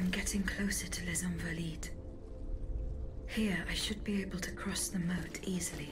I'm getting closer to Les Invalides. Here, I should be able to cross the moat easily.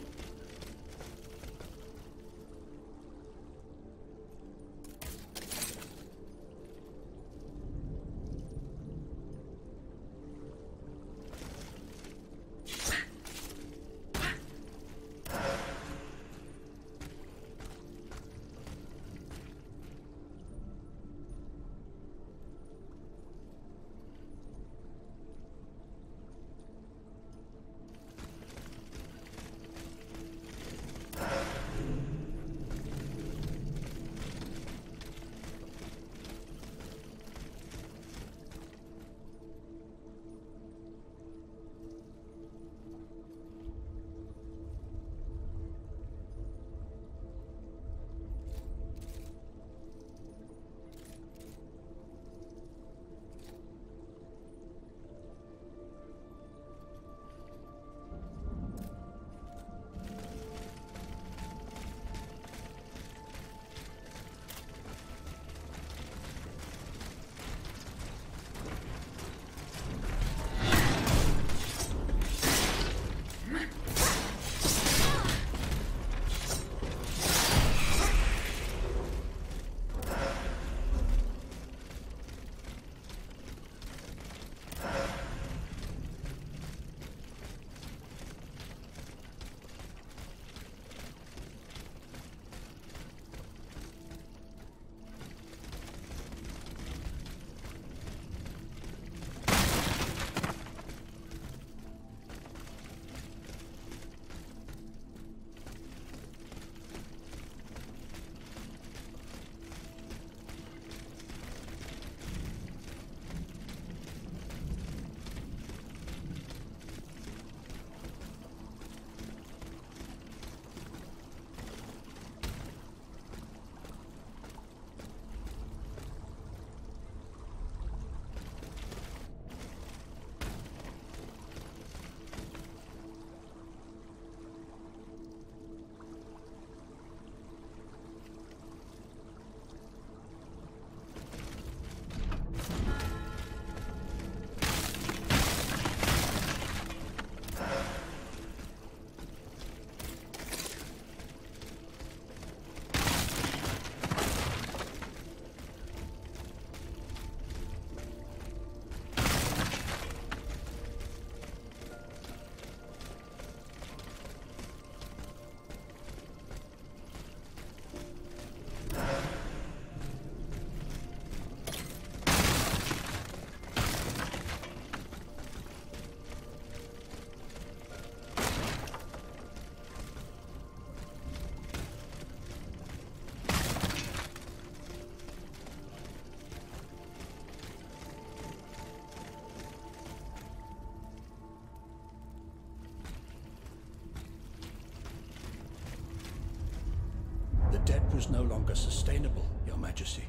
debt was no longer sustainable, Your Majesty.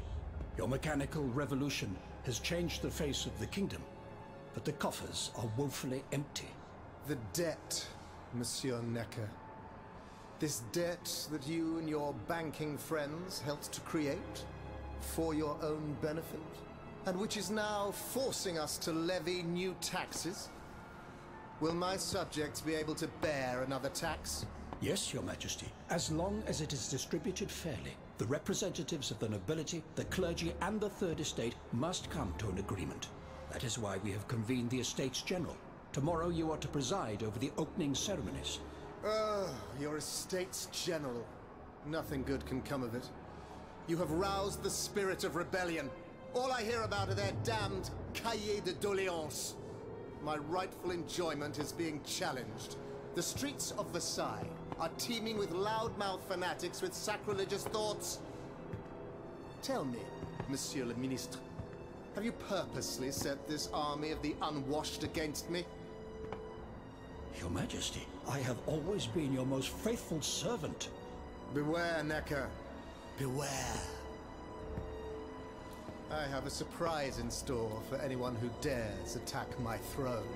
Your mechanical revolution has changed the face of the kingdom, but the coffers are woefully empty. The debt, Monsieur Necker. This debt that you and your banking friends helped to create for your own benefit, and which is now forcing us to levy new taxes. Will my subjects be able to bear another tax? Yes, Your Majesty, as long as it is distributed fairly. The representatives of the nobility, the clergy, and the Third Estate must come to an agreement. That is why we have convened the Estates General. Tomorrow you are to preside over the opening ceremonies. Your Estates General. Nothing good can come of it. You have roused the spirit of rebellion. All I hear about are their damned cahiers de doléances. My rightful enjoyment is being challenged. The streets of Versailles are teeming with loudmouth fanatics with sacrilegious thoughts. Tell me, Monsieur le Ministre, have you purposely set this army of the unwashed against me? Your Majesty, I have always been your most faithful servant. Beware, Necker. Beware. I have a surprise in store for anyone who dares attack my throne.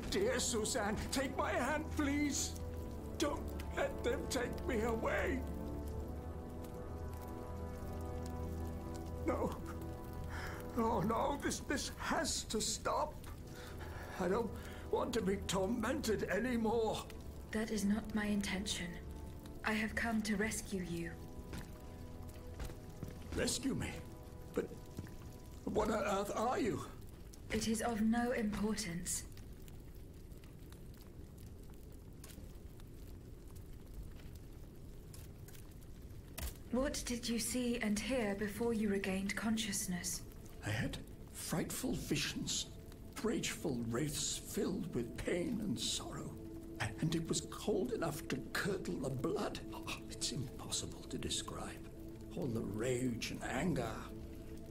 Dear Suzanne, take my hand, please. Don't let them take me away. No. Oh no, this has to stop. I don't want to be tormented anymore. That is not my intention. I have come to rescue you. Rescue me? But what on earth are you? It is of no importance. What did you see and hear before you regained consciousness? I had frightful visions, rageful wraiths filled with pain and sorrow. And it was cold enough to curdle the blood. Oh, it's impossible to describe. All the rage and anger.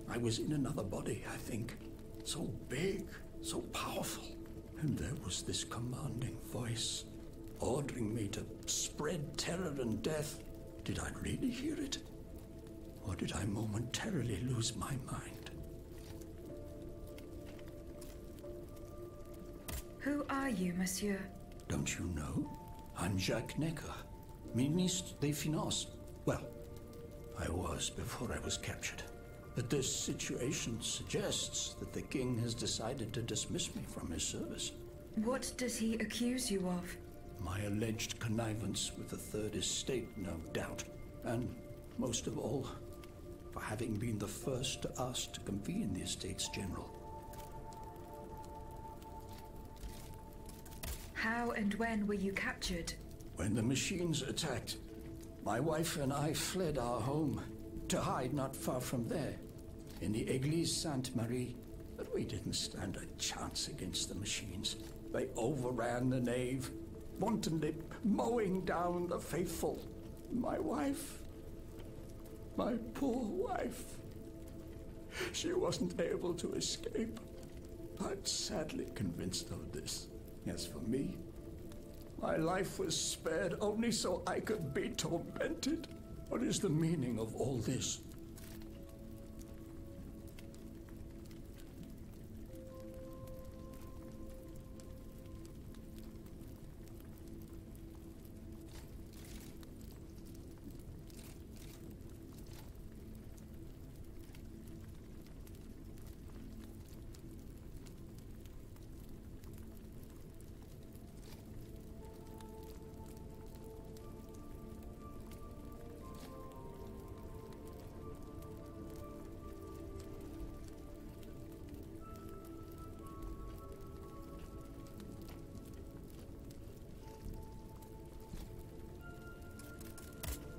I was in another body, I think. So big, so powerful. And there was this commanding voice, ordering me to spread terror and death. Did I really hear it? Or did I momentarily lose my mind? Who are you, monsieur? Don't you know? I'm Jacques Necker, Ministre des Finances. Well, I was before I was captured. But this situation suggests that the king has decided to dismiss me from his service. What does he accuse you of? My alleged connivance with the Third Estate, no doubt. And, most of all, for having been the first to ask to convene the Estates General. How and when were you captured? When the machines attacked, my wife and I fled our home to hide not far from there, in the Église Sainte-Marie. But we didn't stand a chance against the machines. They overran the nave, wantonly mowing down the faithful. My wife, my poor wife, she wasn't able to escape. I'm sadly convinced of this. As for me, my life was spared only so I could be tormented. What is the meaning of all this?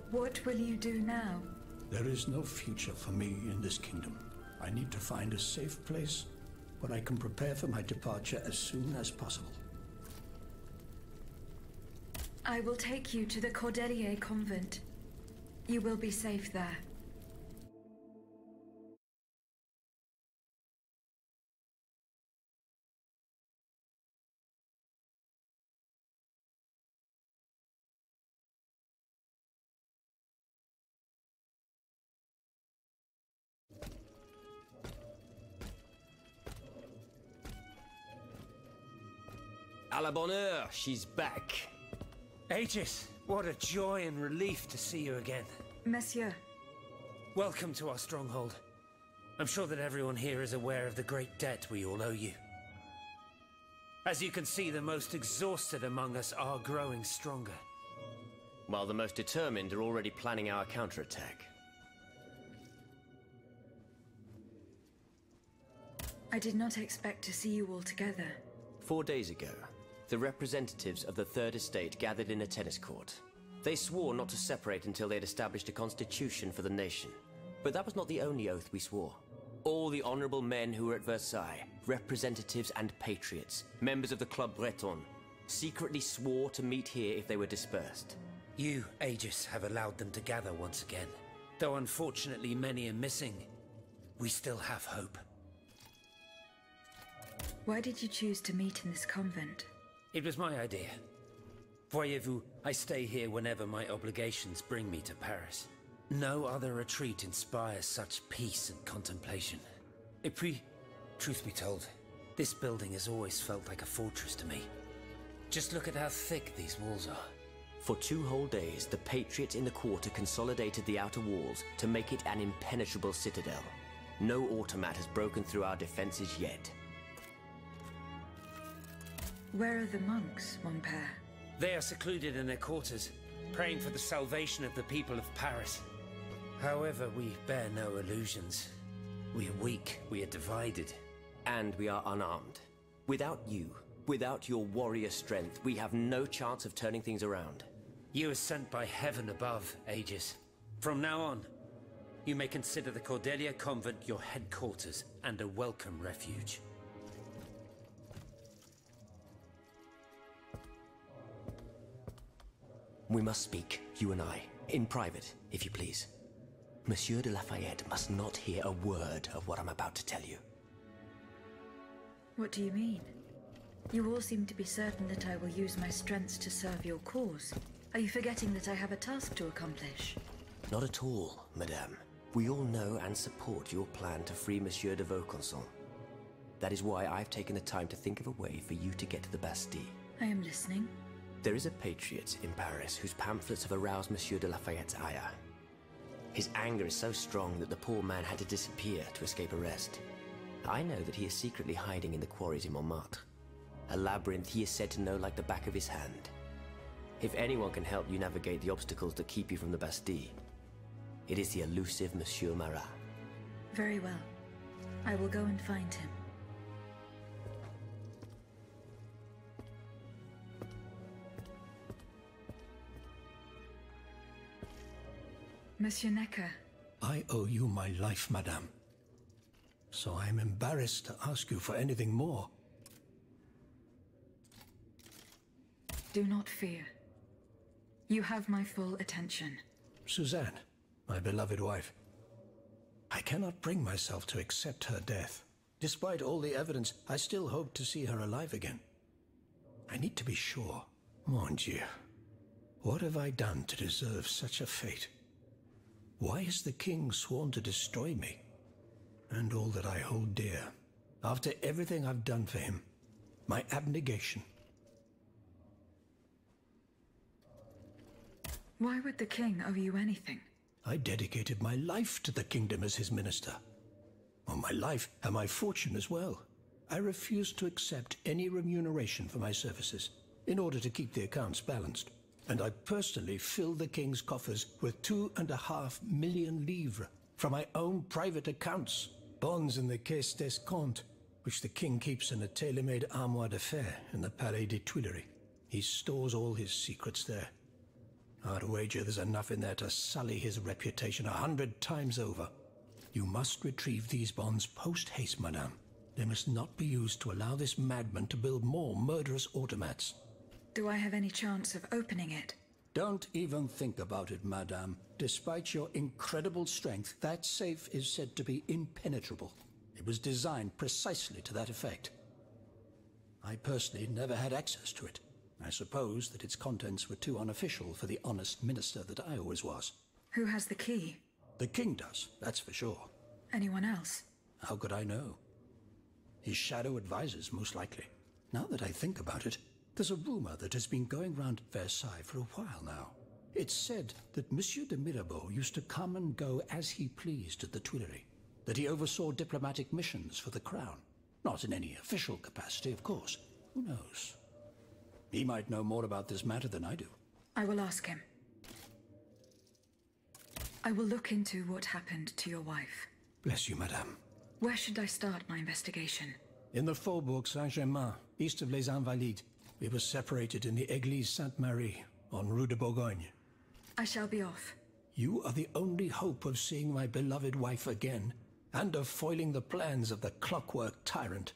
What will you do now? There is no future for me in this kingdom. I need to find a safe place where I can prepare for my departure as soon as possible. I will take you to the Cordelier convent. You will be safe there. À la bonne heure, she's back. Aegis, what a joy and relief to see you again. Monsieur, Welcome to our stronghold. I'm sure that everyone here is aware of the great debt we all owe you. As you can see, the most exhausted among us are growing stronger. While the most determined are already planning our counterattack. I did not expect to see you all together. 4 days ago, the representatives of the Third Estate gathered in a tennis court. They swore not to separate until they had established a constitution for the nation. But that was not the only oath we swore. All the honorable men who were at Versailles, representatives and patriots, members of the Club Breton, secretly swore to meet here if they were dispersed. You, Aegis, have allowed them to gather once again. Though unfortunately many are missing, we still have hope. Why did you choose to meet in this convent? It was my idea. Voyez-vous, I stay here whenever my obligations bring me to Paris. No other retreat inspires such peace and contemplation. Et puis, truth be told, This building has always felt like a fortress to me. Just look at how thick these walls are. For 2 whole days, the Patriots in the quarter consolidated the outer walls to make it an impenetrable citadel. No automat has broken through our defenses yet. Where are the monks, mon père? They are secluded in their quarters, praying for the salvation of the people of Paris. However, we bear no illusions. We are weak, we are divided. And we are unarmed. Without you, without your warrior strength, we have no chance of turning things around. You are sent by heaven above, Aegis. From now on, you may consider the Cordelia Convent your headquarters and a welcome refuge. We must speak, you and I, in private, if you please. Monsieur de Lafayette must not hear a word of what I'm about to tell you. What do you mean? You all seem to be certain that I will use my strengths to serve your cause. Are you forgetting that I have a task to accomplish? Not at all, madame. We all know and support your plan to free Monsieur de Vaucanson. That is why I've taken the time to think of a way for you to get to the Bastille. I am listening. There is a patriot in Paris whose pamphlets have aroused Monsieur de Lafayette's ire. His anger is so strong that the poor man had to disappear to escape arrest. I know that he is secretly hiding in the quarries in Montmartre. A labyrinth he is said to know like the back of his hand. If anyone can help you navigate the obstacles that keep you from the Bastille, it is the elusive Monsieur Marat. Very well. I will go and find him. Monsieur Necker. I owe you my life, madame. So I am embarrassed to ask you for anything more. Do not fear. You have my full attention. Suzanne, my beloved wife. I cannot bring myself to accept her death. Despite all the evidence, I still hope to see her alive again. I need to be sure. Mon Dieu, what have I done to deserve such a fate? Why has the king sworn to destroy me? And all that I hold dear, after everything I've done for him, my abnegation. Why would the king owe you anything? I dedicated my life to the kingdom as his minister. Well, my life and my fortune as well. I refuse to accept any remuneration for my services in order to keep the accounts balanced. And I personally filled the king's coffers with 2.5 million livres from my own private accounts. Bonds in the Caisse d'Escompte, which the king keeps in a tailor-made armoire de fer in the Palais des Tuileries. He stores all his secrets there. I'd wager there's enough in there to sully his reputation 100 times over. You must retrieve these bonds post-haste, madame. They must not be used to allow this madman to build more murderous automats. Do I have any chance of opening it? Don't even think about it, madame. Despite your incredible strength, that safe is said to be impenetrable. It was designed precisely to that effect. I personally never had access to it. I suppose that its contents were too unofficial for the honest minister that I always was. Who has the key? The king does, that's for sure. Anyone else? How could I know? His shadow advisors, most likely. Now that I think about it, there's a rumor that has been going round Versailles for a while now. It's said that Monsieur de Mirabeau used to come and go as he pleased at the Tuileries, that he oversaw diplomatic missions for the crown. Not in any official capacity, of course. Who knows? He might know more about this matter than I do. I will ask him. I will look into what happened to your wife. Bless you, madame. Where should I start my investigation? In the Faubourg Saint-Germain, east of Les Invalides. We were separated in the Église Sainte-Marie, on Rue de Bourgogne. I shall be off. You are the only hope of seeing my beloved wife again, and of foiling the plans of the clockwork tyrant.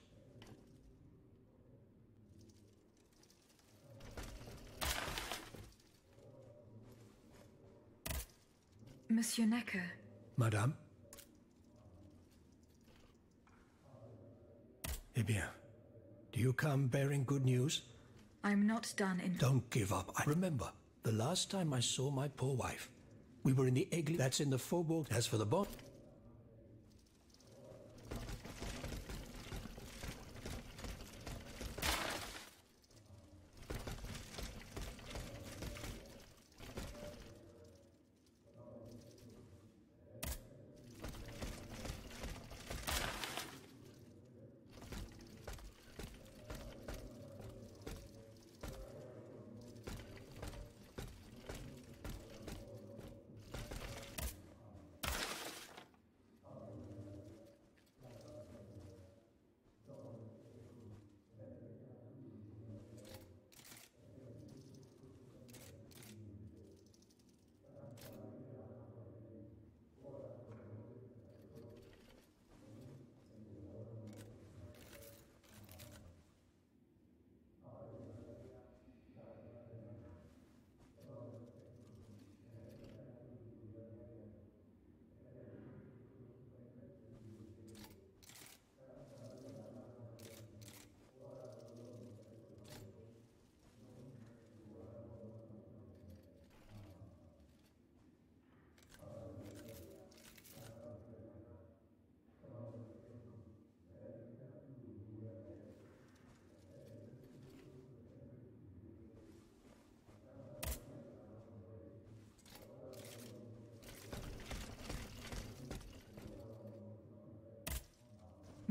Monsieur Necker. Madame? Eh bien, do you come bearing good news? I'm not done in... Don't give up. I remember, the last time I saw my poor wife, we were in the Église. That's in the Faubourg. As for the bond...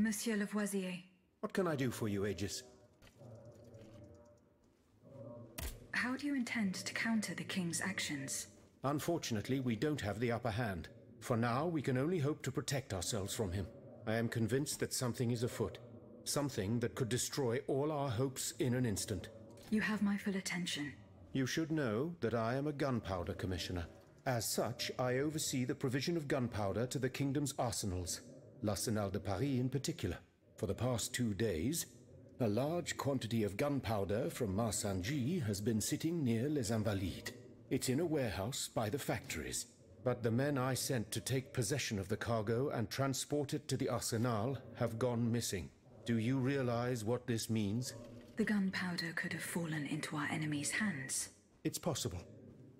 Monsieur Lavoisier. What can I do for you, Aegis? How do you intend to counter the King's actions? Unfortunately, we don't have the upper hand. For now, we can only hope to protect ourselves from him. I am convinced that something is afoot. Something that could destroy all our hopes in an instant. You have my full attention. You should know that I am a gunpowder commissioner. As such, I oversee the provision of gunpowder to the kingdom's arsenals, l'Arsenal de Paris in particular. For the past 2 days, a large quantity of gunpowder from Marsangy has been sitting near Les Invalides. It's in a warehouse by the factories. But the men I sent to take possession of the cargo and transport it to the Arsenal have gone missing. Do you realize what this means? The gunpowder could have fallen into our enemy's hands. It's possible.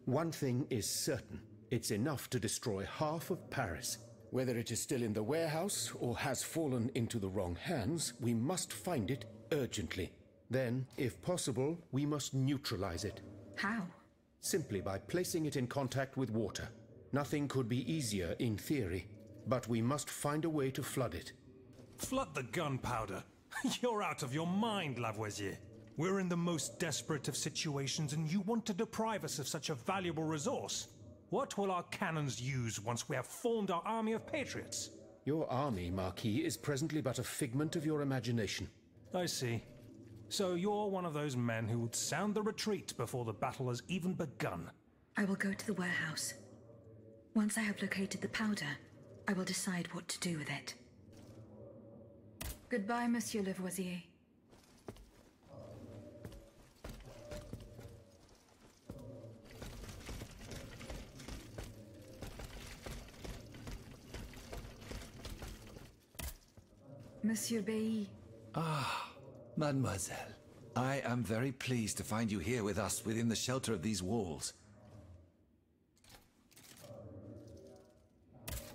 One thing is certain. It's enough to destroy half of Paris. Whether it is still in the warehouse or has fallen into the wrong hands, we must find it urgently. Then, if possible, we must neutralize it. How? Simply by placing it in contact with water. Nothing could be easier in theory, but we must find a way to flood it. Flood the gunpowder? You're out of your mind, Lavoisier. We're in the most desperate of situations and you want to deprive us of such a valuable resource. What will our cannons use once we have formed our army of patriots? Your army, Marquis, is presently but a figment of your imagination. I see. So you're one of those men who would sound the retreat before the battle has even begun. I will go to the warehouse. Once I have located the powder, I will decide what to do with it. Goodbye, Monsieur Lavoisier. Monsieur Bailly. Ah, mademoiselle. I am very pleased to find you here with us within the shelter of these walls.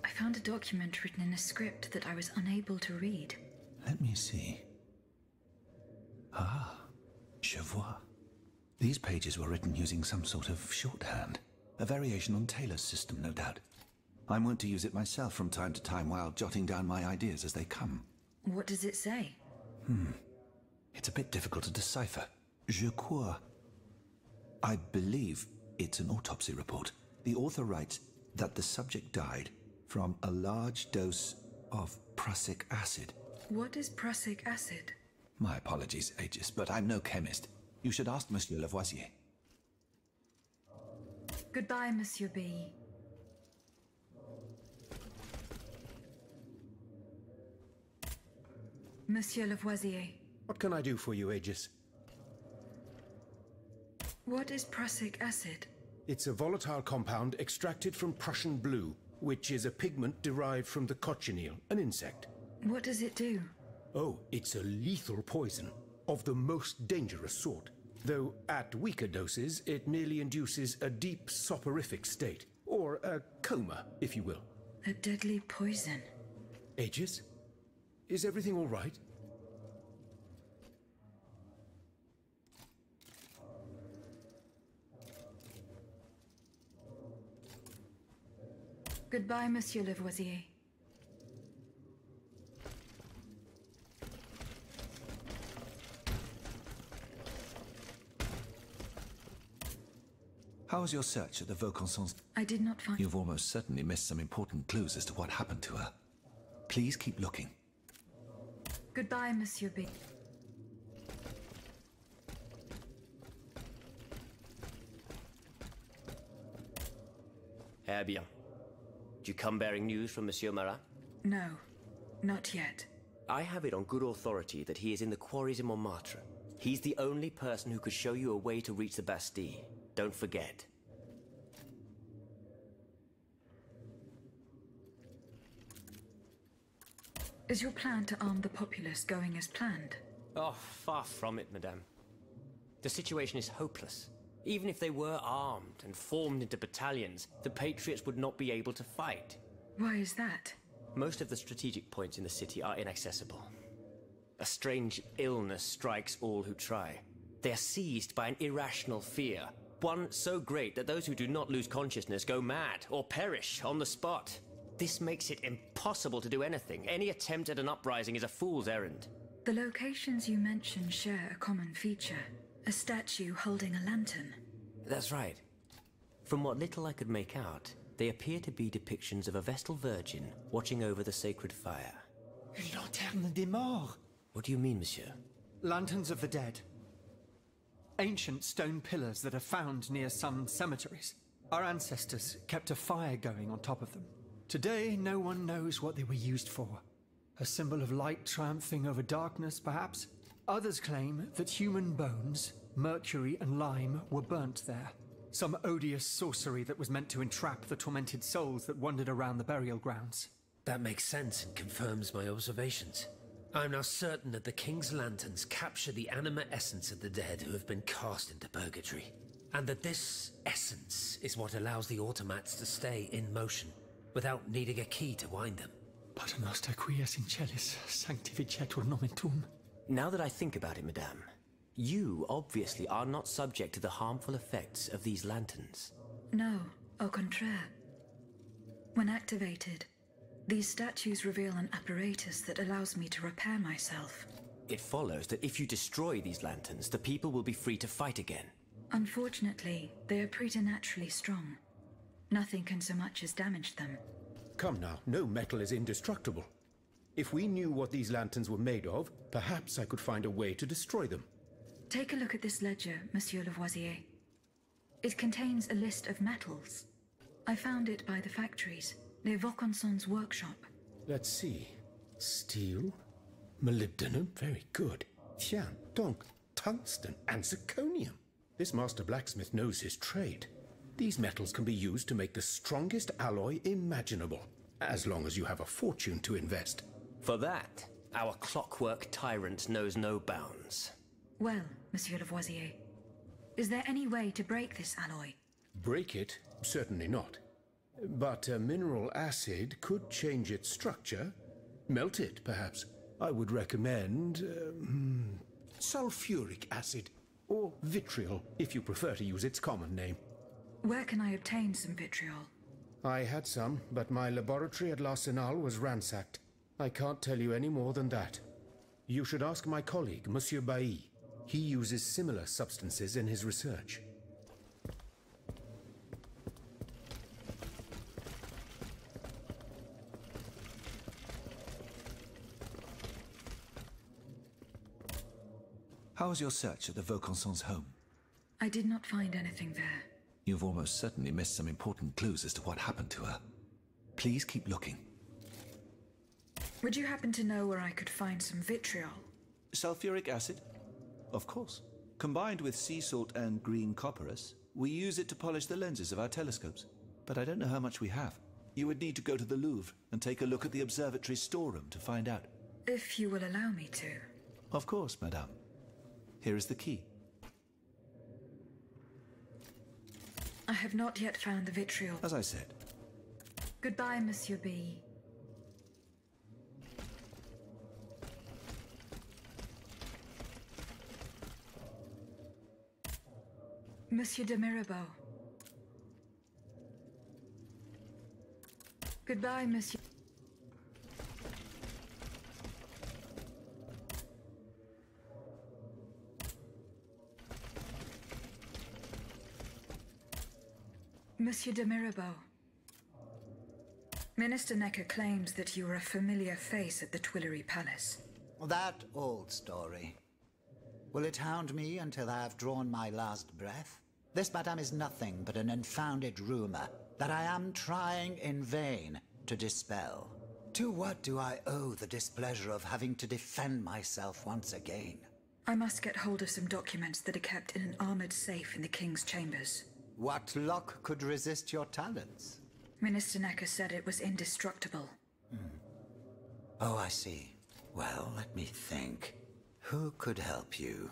I found a document written in a script that I was unable to read. Let me see. Ah, je vois. These pages were written using some sort of shorthand. A variation on Taylor's system, no doubt. I'm wont to use it myself from time to time while jotting down my ideas as they come. What does it say? It's a bit difficult to decipher. Je crois. I believe it's an autopsy report. The author writes that the subject died from a large dose of prussic acid. What is prussic acid? My apologies, Aegis, but I'm no chemist. You should ask Monsieur Lavoisier. Goodbye, Monsieur B. Monsieur Lavoisier. What can I do for you, Aegis? What is prussic acid? It's a volatile compound extracted from Prussian blue, which is a pigment derived from the cochineal, an insect. What does it do? Oh, it's a lethal poison, of the most dangerous sort. Though at weaker doses, it merely induces a deep soporific state, or a coma, if you will. A deadly poison. Aegis? Is everything all right? Goodbye, Monsieur Lavoisier. How was your search at the Vaucansons? I did not find... You've almost certainly missed some important clues as to what happened to her. Please keep looking. Goodbye, Monsieur B. Eh bien. Do you come bearing news from Monsieur Marat? No, not yet. I have it on good authority that he is in the quarries in Montmartre. He's the only person who could show you a way to reach the Bastille. Don't forget. Is your plan to arm the populace going as planned? Oh, far from it, madame. The situation is hopeless. Even if they were armed and formed into battalions, the Patriots would not be able to fight. Why is that? Most of the strategic points in the city are inaccessible. A strange illness strikes all who try. They are seized by an irrational fear, one so great that those who do not lose consciousness go mad or perish on the spot. This makes it impossible to do anything. Any attempt at an uprising is a fool's errand. The locations you mention share a common feature. A statue holding a lantern. That's right. From what little I could make out, they appear to be depictions of a Vestal Virgin watching over the sacred fire. Une lanterne des morts. What do you mean, monsieur? Lanterns of the dead. Ancient stone pillars that are found near some cemeteries. Our ancestors kept a fire going on top of them. Today, no one knows what they were used for. A symbol of light triumphing over darkness, perhaps? Others claim that human bones, mercury and lime, were burnt there. Some odious sorcery that was meant to entrap the tormented souls that wandered around the burial grounds. That makes sense and confirms my observations. I'm now certain that the King's lanterns capture the anima essence of the dead who have been cast into purgatory. And that this essence is what allows the automats to stay in motion, without needing a key to wind them. Pater noster qui es in celis, sanctificetur nomen tuum. Now that I think about it, madame, you obviously are not subject to the harmful effects of these lanterns. No, au contraire. When activated, these statues reveal an apparatus that allows me to repair myself. It follows that if you destroy these lanterns, the people will be free to fight again. Unfortunately, they are preternaturally strong. Nothing can so much as damage them. Come now, no metal is indestructible. If we knew what these lanterns were made of, perhaps I could find a way to destroy them. Take a look at this ledger, Monsieur Lavoisier. It contains a list of metals. I found it by the factories, near Vaucanson's workshop. Let's see. Steel, molybdenum, very good. Tiens, donc, tungsten and zirconium. This master blacksmith knows his trade. These metals can be used to make the strongest alloy imaginable, as long as you have a fortune to invest. For that, our clockwork tyrant knows no bounds. Well, Monsieur Lavoisier, is there any way to break this alloy? Break it? Certainly not. But a mineral acid could change its structure. Melt it, perhaps. I would recommend sulfuric acid, or vitriol, if you prefer to use its common name. Where can I obtain some vitriol? I had some, but my laboratory at L'Arsenal was ransacked. I can't tell you any more than that. You should ask my colleague, Monsieur Bailly. He uses similar substances in his research. How was your search at the Vaucansons' home? I did not find anything there. You've almost certainly missed some important clues as to what happened to her. Please keep looking. Would you happen to know where I could find some vitriol? Sulfuric acid? Of course. Combined with sea salt and green copperas, we use it to polish the lenses of our telescopes. But I don't know how much we have. You would need to go to the Louvre and take a look at the observatory storeroom to find out. If you will allow me to. Of course, madame. Here is the key. I have not yet found the vitriol. As I said. Goodbye, Monsieur B. Monsieur de Mirabeau. Goodbye, Monsieur. Monsieur de Mirabeau. Minister Necker claims that you are a familiar face at the Tuileries Palace. That old story. Will it hound me until I have drawn my last breath? This, madame, is nothing but an unfounded rumor that I am trying in vain to dispel. To what do I owe the displeasure of having to defend myself once again? I must get hold of some documents that are kept in an armored safe in the King's chambers. What luck could resist your talents? Minister Necker said it was indestructible. Oh, I see. Well, let me think. Who could help you?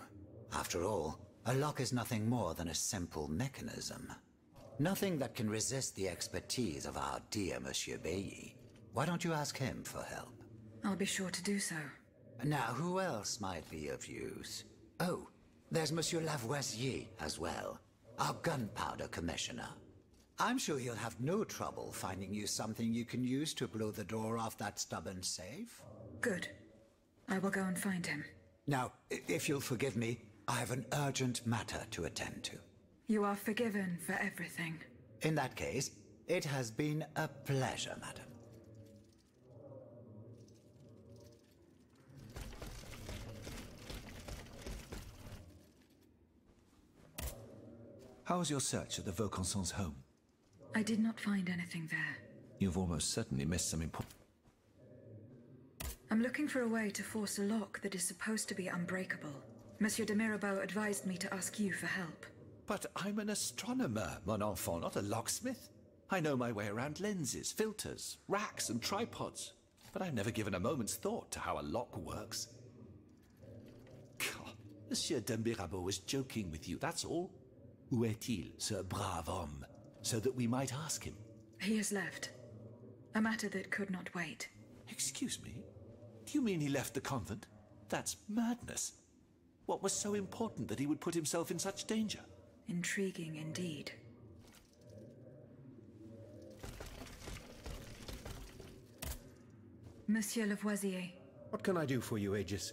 After all, a lock is nothing more than a simple mechanism. Nothing that can resist the expertise of our dear Monsieur Bailly. Why don't you ask him for help? I'll be sure to do so. Now, who else might be of use? Oh, there's Monsieur Lavoisier as well, our gunpowder commissioner. I'm sure he'll have no trouble finding you something you can use to blow the door off that stubborn safe. Good. I will go and find him. Now, if you'll forgive me, I have an urgent matter to attend to. You are forgiven for everything. In that case, it has been a pleasure, madam. How was your search at the Vaucansons' home? I did not find anything there. You've almost certainly missed some important... I'm looking for a way to force a lock that is supposed to be unbreakable. Monsieur de Mirabeau advised me to ask you for help. But I'm an astronomer, mon enfant, not a locksmith. I know my way around lenses, filters, racks and tripods. But I've never given a moment's thought to how a lock works. God, Monsieur de Mirabeau was joking with you, that's all. Où est-il, ce brave homme? So that we might ask him. He has left. A matter that could not wait. Excuse me? Do you mean he left the convent? That's madness. What was so important that he would put himself in such danger? Intriguing indeed. Monsieur Lavoisier. What can I do for you, Aegis?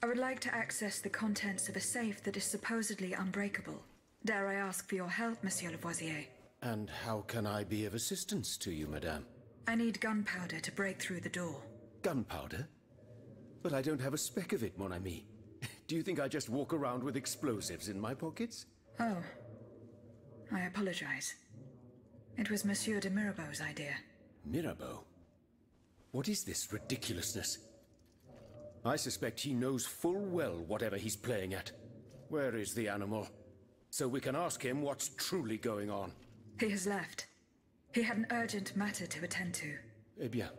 I would like to access the contents of a safe that is supposedly unbreakable. Dare I ask for your help, Monsieur Lavoisier? And how can I be of assistance to you, madame? I need gunpowder to break through the door. Gunpowder? But I don't have a speck of it, mon ami. Do you think I just walk around with explosives in my pockets? Oh. I apologize. It was Monsieur de Mirabeau's idea. Mirabeau? What is this ridiculousness? I suspect he knows full well whatever he's playing at. Where is the animal? So we can ask him what's truly going on. He has left. He had an urgent matter to attend to. Eh bien,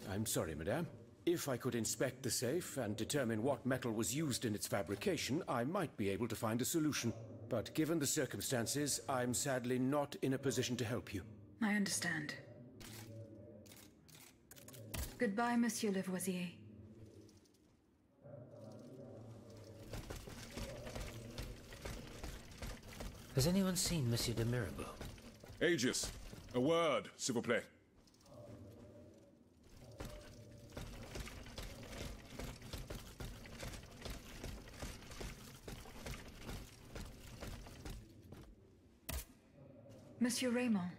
I'm sorry, madame. If I could inspect the safe and determine what metal was used in its fabrication, I might be able to find a solution. But given the circumstances, I'm sadly not in a position to help you. I understand. Goodbye, Monsieur Lavoisier. Has anyone seen Monsieur de Mirabeau? Aegis, a word, s'il vous plaît. Monsieur Raymond.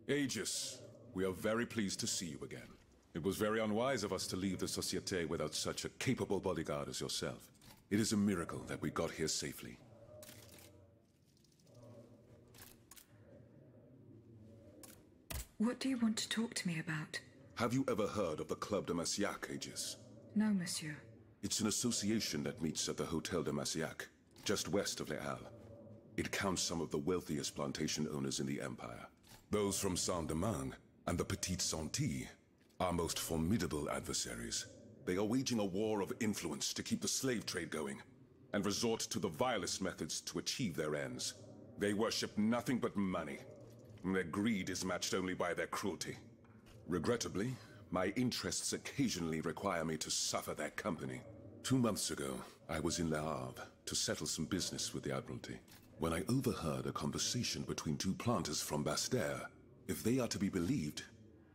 Aegis, we are very pleased to see you again. It was very unwise of us to leave the Société without such a capable bodyguard as yourself. It is a miracle that we got here safely. What do you want to talk to me about? Have you ever heard of the Club de Massiac, Aegis? No, monsieur. It's an association that meets at the Hotel de Massiac, just west of Les Halles. It counts some of the wealthiest plantation owners in the Empire. Those from Saint-Domingue and the Petite Santé, our most formidable adversaries. They are waging a war of influence to keep the slave trade going, and resort to the vilest methods to achieve their ends. They worship nothing but money. Their greed is matched only by their cruelty. Regrettably, my interests occasionally require me to suffer their company. 2 months ago, I was in Le Havre to settle some business with the Admiralty, when I overheard a conversation between two planters from Bastère. If they are to be believed,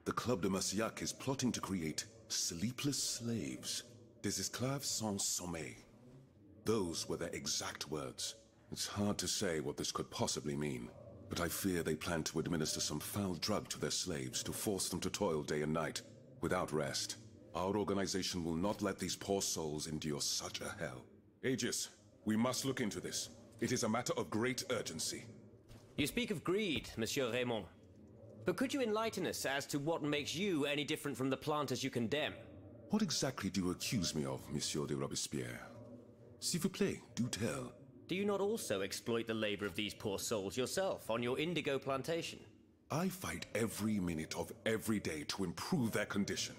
the Club de Massiac is plotting to create sleepless slaves, des esclaves sans sommeil. Those were their exact words. It's hard to say what this could possibly mean, but I fear they plan to administer some foul drug to their slaves to force them to toil day and night, without rest. Our organization will not let these poor souls endure such a hell. Aegis, we must look into this. It is a matter of great urgency. You speak of greed, Monsieur Raymond. But could you enlighten us as to what makes you any different from the planters you condemn? What exactly do you accuse me of, Monsieur de Robespierre? S'il vous plaît, do tell. Do you not also exploit the labor of these poor souls yourself on your indigo plantation? I fight every minute of every day to improve their condition.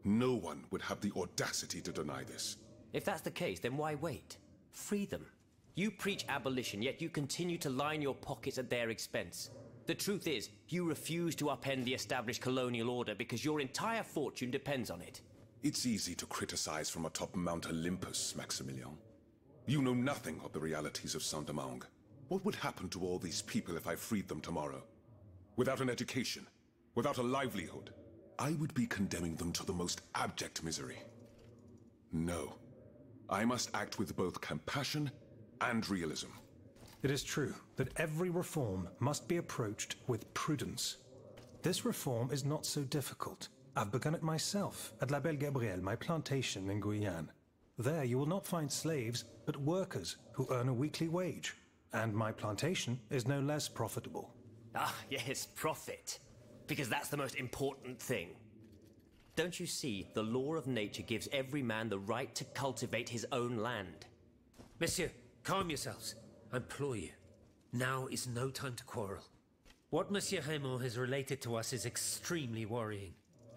No one would have the audacity to deny this. If that's the case, then why wait? Free them. You preach abolition, yet you continue to line your pockets at their expense. The truth is, you refuse to upend the established colonial order because your entire fortune depends on it. It's easy to criticize from atop Mount Olympus, Maximilian. You know nothing of the realities of Saint-Domingue. What would happen to all these people if I freed them tomorrow? Without an education, without a livelihood, I would be condemning them to the most abject misery. No. I must act with both compassion and realism. It is true that every reform must be approached with prudence. This reform is not so difficult. I've begun it myself at La Belle Gabrielle, my plantation in Guyane. There you will not find slaves, but workers who earn a weekly wage. And my plantation is no less profitable. Ah, yes, profit. Because that's the most important thing. Don't you see, the law of nature gives every man the right to cultivate his own land? Monsieur, calm yourselves. I implore you. Now is no time to quarrel. What Monsieur Raymond has related to us is extremely worrying.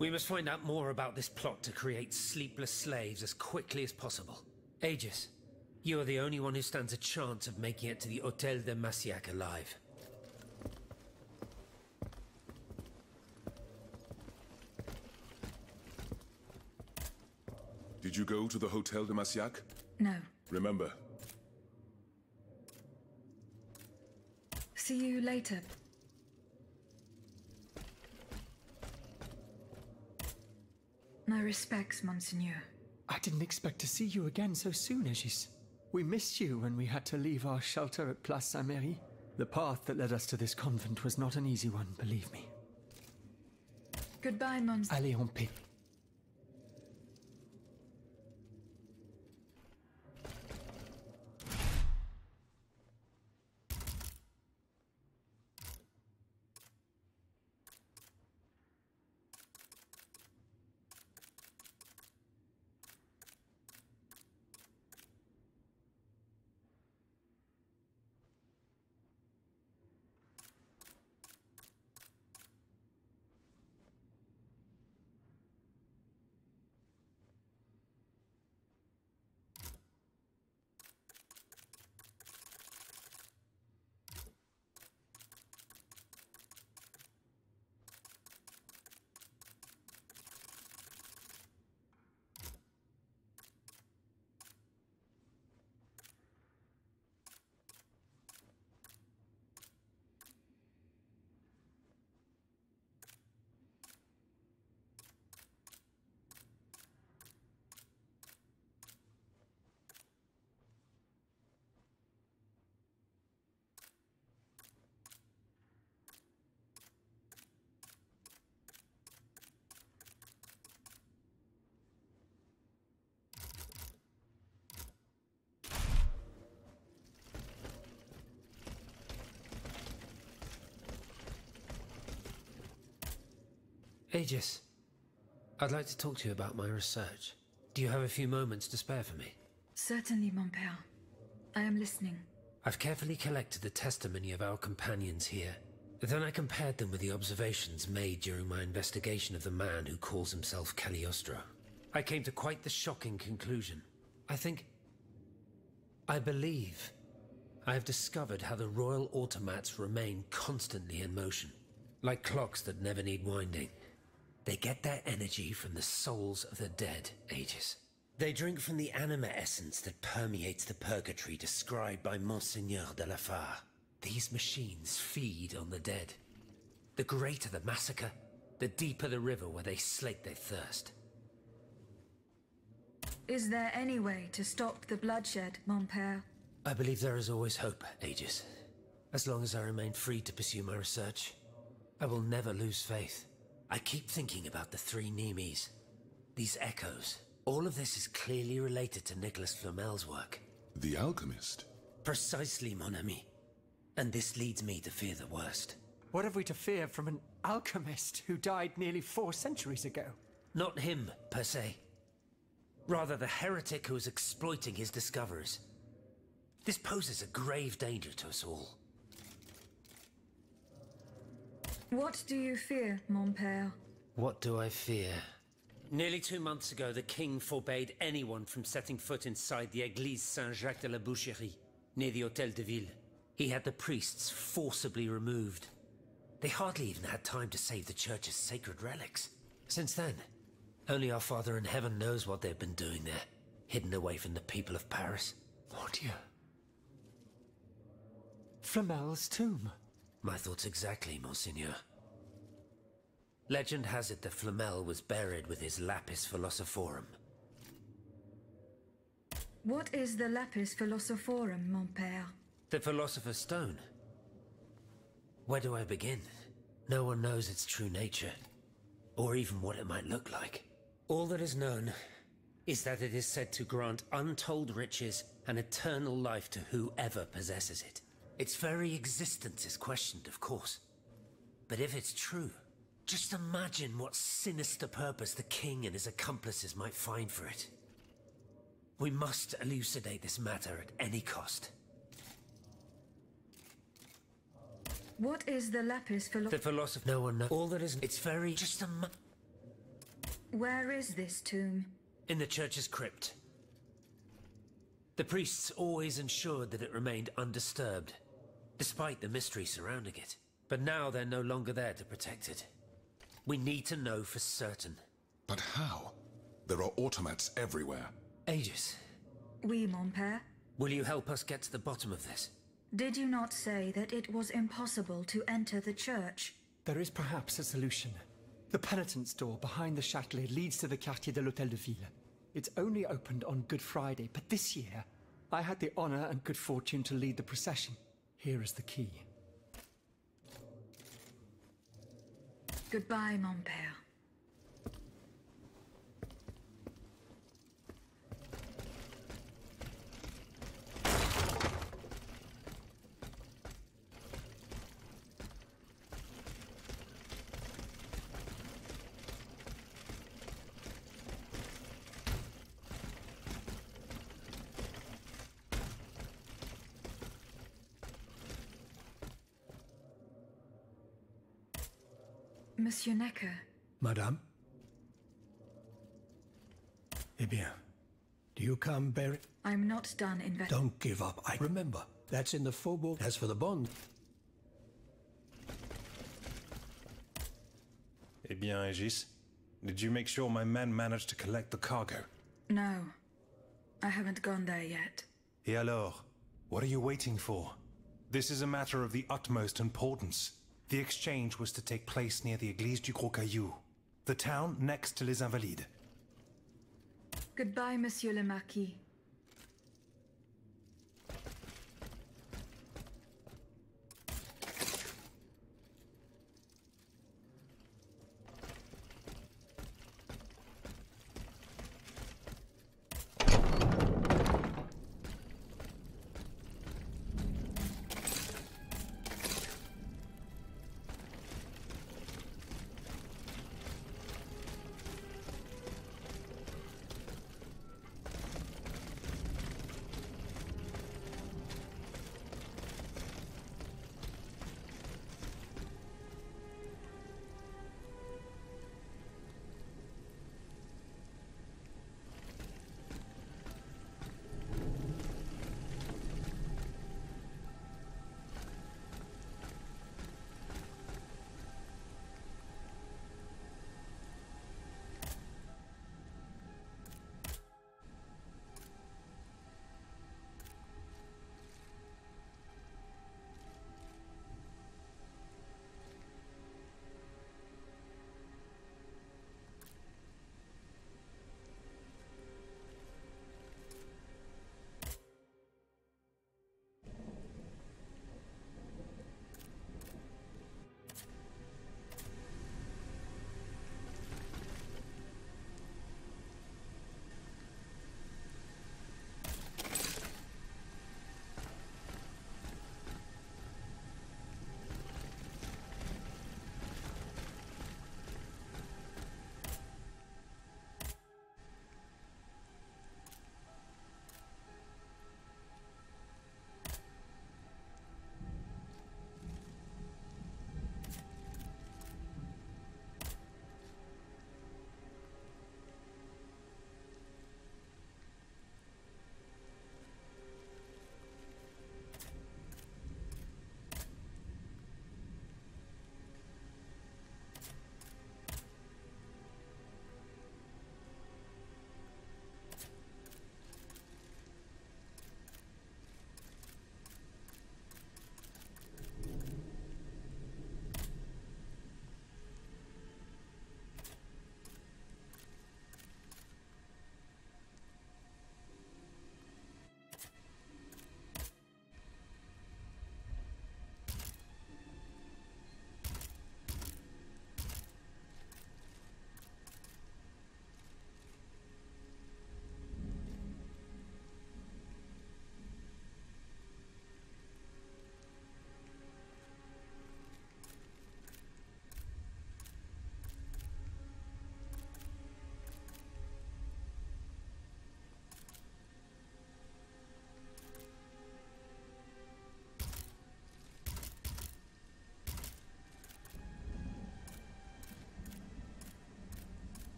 We must find out more about this plot to create sleepless slaves as quickly as possible. Aegis, you are the only one who stands a chance of making it to the Hôtel de Massiac alive. Did you go to the Hôtel de Massiac? No. Remember. See you later. My respects, Monseigneur. I didn't expect to see you again so soon, Aegis. We missed you when we had to leave our shelter at Place Saint-Méry. The path that led us to this convent was not an easy one, believe me. Goodbye, Monseigneur. Allez en paix. Aegis, I'd like to talk to you about my research. Do you have a few moments to spare for me? Certainly, mon père. I am listening. I've carefully collected the testimony of our companions here. Then I compared them with the observations made during my investigation of the man who calls himself Cagliostro. I came to quite the shocking conclusion. I believe I have discovered how the royal automats remain constantly in motion. Like clocks that never need winding. They get their energy from the souls of the dead, Aegis. They drink from the anima essence that permeates the purgatory described by Monseigneur de la Fare. These machines feed on the dead. The greater the massacre, the deeper the river where they slake their thirst. Is there any way to stop the bloodshed, mon père? I believe there is always hope, Aegis. As long as I remain free to pursue my research, I will never lose faith. I keep thinking about the three Nemes. These echoes. All of this is clearly related to Nicholas Flamel's work. The alchemist? Precisely, mon ami. And this leads me to fear the worst. What have we to fear from an alchemist who died nearly 4 centuries ago? Not him, per se. Rather, the heretic who is exploiting his discoveries. This poses a grave danger to us all. What do you fear, mon père? What do I fear? Nearly 2 months ago, the king forbade anyone from setting foot inside the Église Saint-Jacques de la Boucherie, near the Hôtel de Ville. He had the priests forcibly removed. They hardly even had time to save the church's sacred relics. Since then, only our Father in Heaven knows what they've been doing there, hidden away from the people of Paris. Mon Dieu. Flamel's tomb. My thoughts exactly, Monseigneur. Legend has it that Flamel was buried with his Lapis Philosophorum. What is the Lapis Philosophorum, mon père? The Philosopher's Stone. Where do I begin? No one knows its true nature, or even what it might look like. All that is known is that it is said to grant untold riches and eternal life to whoever possesses it. Its very existence is questioned, of course. But if it's true, just imagine what sinister purpose the king and his accomplices might find for it. We must elucidate this matter at any cost. What is the Lapis Philosophorum? The philosopher... No one knows. All that is... It's very... Just Where is this tomb? In the church's crypt. The priests always ensured that it remained undisturbed, despite the mystery surrounding it. But now they're no longer there to protect it. We need to know for certain. But how? There are automats everywhere. Aegis. Oui, mon père. Will you help us get to the bottom of this? Did you not say that it was impossible to enter the church? There is perhaps a solution. The penitent's door behind the Châtelet leads to the Quartier de l'Hôtel de Ville. It's only opened on Good Friday, but this year, I had the honor and good fortune to lead the procession. Here is the key. Goodbye, mon père. Monsieur Necker. Madame? Eh bien, do you come bear... I'm not done investigating. Don't give up. Remember, that's in the Faubourg. As for the bond... Eh bien, Aegis, did you make sure my men managed to collect the cargo? No, I haven't gone there yet. Et alors? What are you waiting for? This is a matter of the utmost importance. The exchange was to take place near the Église du Gros Caillou, the town next to Les Invalides. Goodbye, Monsieur le Marquis.